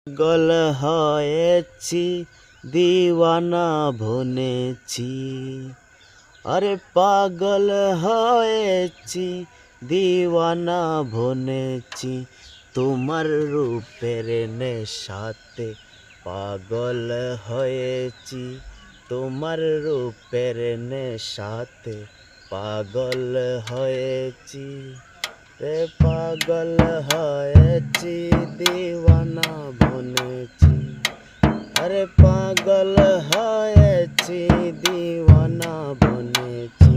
পাগল হয়েছি দিওয়ানা বনেছি। আরে পাগল হয়েছি দিওয়ানা বনেছি, তোমার রূপের নেশাতে পাগল হয়েছি। তোমার রূপের নেশাতে পাগল হয়েছি। রে পাগল হয়েছি দিওয়ানা বনেছি। আরে পাগল হয়েছি দিওয়ানা বনেছি,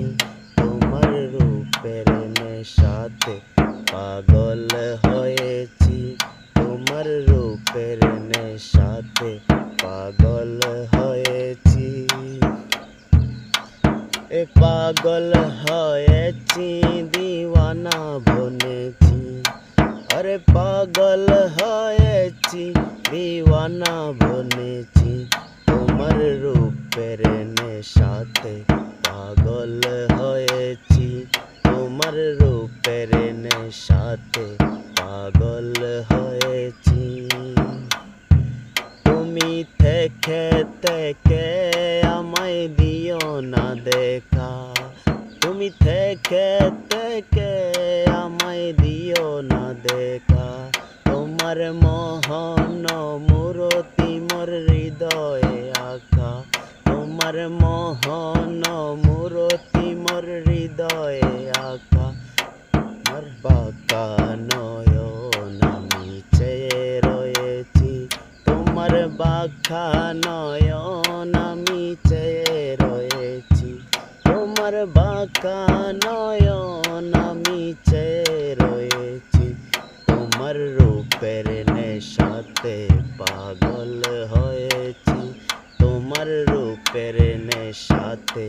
তোমার রূপের নেশাতে পাগল হয়েছি। তোমার রূপের নেশাতে পাগল হয়েছি। এ পাগল হয়েছি দিওয়ানা বনেছি। আরে পাগল হয়েছি দিওয়ানা বনেছি, তোমার রূপের নেশাতে পাগল হয়েছি। তোমার রূপের নেশাতে পাগল হয়েছি। তুমি থেকে থেকে আমায় দিও না দেখা। তুমি থেকে থেকে আমায় দিও না দেখা। তোমার মোহন মূরতি মোর হৃদয়ে আঁকা। তোমার মোহন মূরতি মোর হৃদয়ে আঁকা। আমার বাঁকা নয়ন আমি চেয়ে রয়েছি। তোমার বাঁকা নয়ন আমি চেয়ে রয়েছি। তোমার বাঁকা নয়ন আমি চেয়ে রয়েছি। তোমার রূপের নেশাতে পাগল হয়েছি। তোমার রূপের নেশাতে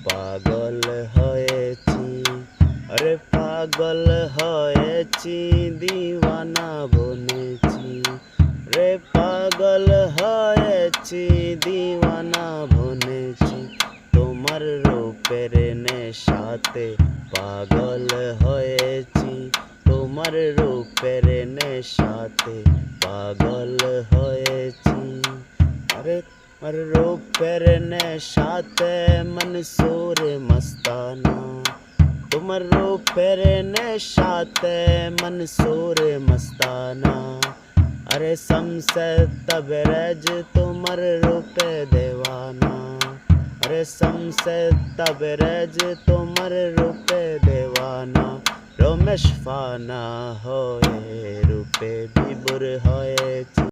পাগল হয়েছি। আরে পাগল হয়েছি দিওয়ানা বনেছি। রে পাগল হয়েছি দিওয়ানা বনেছি, তোমার রূপের নেশাতে পাগল হয়েছি। তোমার রূপের নেশাতে পাগল হয়েছি। আরে তোমার রূপের নেশাতে মনসুর মস্তানা। তোমার রূপের নেশাতে মনসুর মস্তানা। अरे शम्से तबरेज তোমার রূপে দেওয়ানা। अरे शम्से तबरेज তোমার রূপে দেওয়ানা। রমেশ ফানা হয়ে রূপে বিভোর হয়েছি।